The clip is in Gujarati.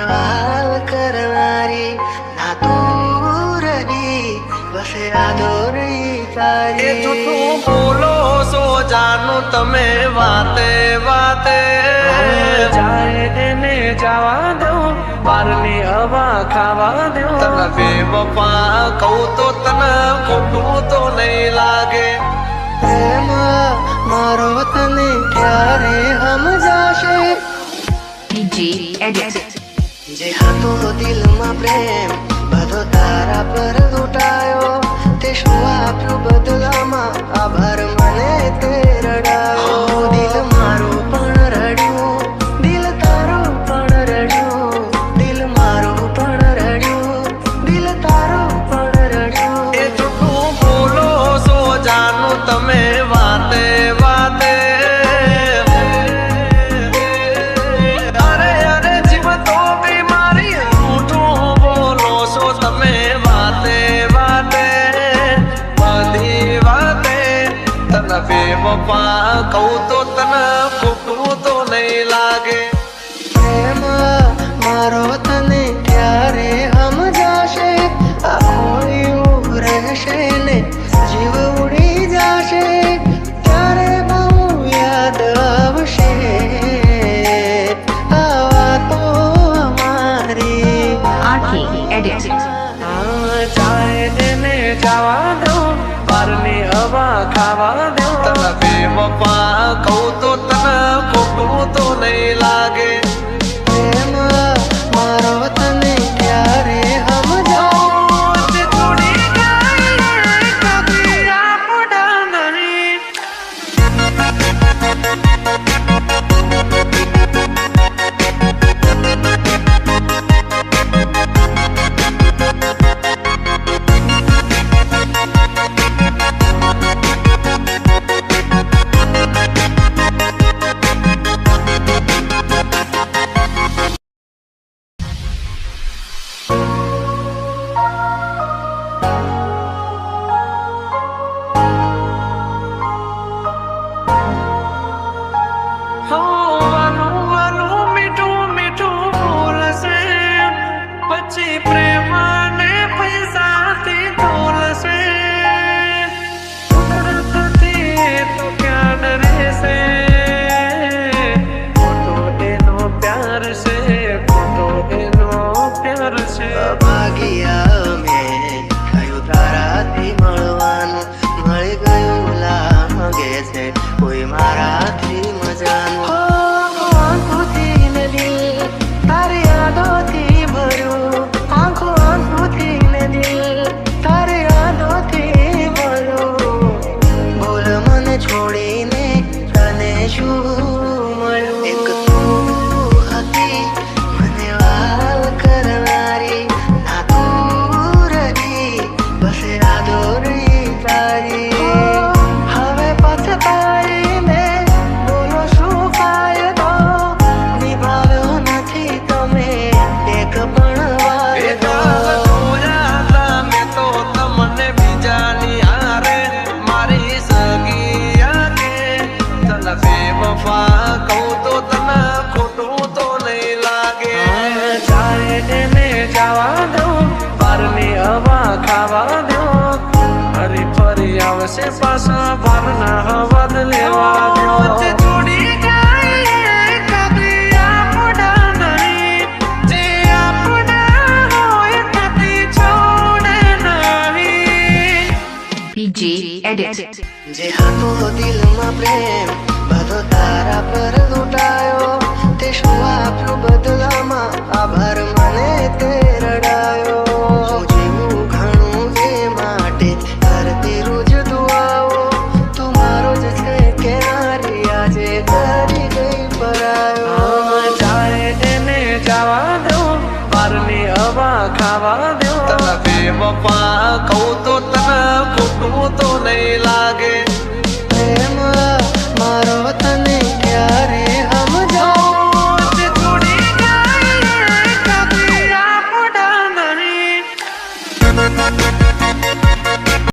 વાલ કરનારી ના તું રહી બસ યાદો રહી તારી જૂઠું બોલો છો જાનું તમે વાતે વાતે જાય એને જવા દો બારની હવા ખાવા દો તને બેવફા કહું તો તને ખોટું તો નહીં લાગે પ્રેમ મારો તને ક્યારે સમજાશે DJ Edit. જે હતો દિલમાં પ્રેમ બધો તારા પર લૂંટાયો તે શું આપ્યું બદલામાં આભાર મને તે રડાયો દિલ મારું પણ રડ્યું દિલ તારું પણ રડ્યું દિલ મારું પણ રડ્યું દિલ તારું પણ રડ્યું એ જૂઠું બોલો છો જાનું તમે વાતે વાતે અરે અરે જીવ તો બીમારી જૂઠું બોલો છો તમે વાતે વાતે બધી વાતે તને બેવફા કહું તો તને ખોટું તો નહીં લાગે પ્રેમ મારો તને ક્યારે સમજાશે આખો રહેશે ને જીવ ઉડી જશે ત્યારે બહુ યાદ આવશે આ વાતો અમારી Archie Edit. જાય એને જવા દો બારની હવા ખાવા દો તને બેવફા કહું તો તને ખોટું તો નહીં લાગે પ્રેમ મારો તને ક્યારે સમજાશે થોડી જાય કદી આપડા નહીં વાલું વાલું મીઠું મીઠું બોલશે પછી પ્રેમ ને પૈસાથી તોલશે કુદરતથી તો ક્યાં રહેશે ખોટો એનો પ્યાર છે ખોટો એનો પ્યાર છે ભાગ્યા મેં થયું તારાથી મળવાનું મળી ગયું લાગે છે કોઈ મારાથી મજાનું આંખોથી ને દિલ તારી યાદોથી ભર્યું આંખોથી ને દિલ તારી યાદોથી ભર્યું બોલ મને છોડીને તને શું મળ્યું એક તું હતી મને વાલ કરનારી ના તું રહી બસ યાદો રહી તારી હવે પછતાઈને બોલો શું ફાયદો નિભાવ્યો નથી તમે એક પણ વાયદો જોયા હતા મેં તો તમને બીજાની હારે મારી સગી આગે તને બેવફા કહું તો તને ખોટું તો નહીં લાગે જાય એને જવા દો બારની હવા ખાવા દો ફરી ફરી આવશે પાછા બારના હવા લેવા દો છોડી જાય કદી આપડા નહીં જે આપડા હોય કદી છોડે નહીં DJ Edit. જે હતો દિલમાં પ્રેમ બધો તારા પર લૂંટાયો તે શું આપ્યું બદલામાં આભાર મને તે રડાયો હું જીવું ઘણું એ માટે કરતી રોજ દુઆઓ તું મારો જ છે કે નારી આજે કરી ગઈ પરાયો જાય એને જવા દો બારની હવા ખાવા દો તને બેવફા કહું તો તને ખોટું તો નહીં લાગે પ્રેમ મારો તને ક્યારે સમજાશે થોડી જાય કદી આપડા નહીં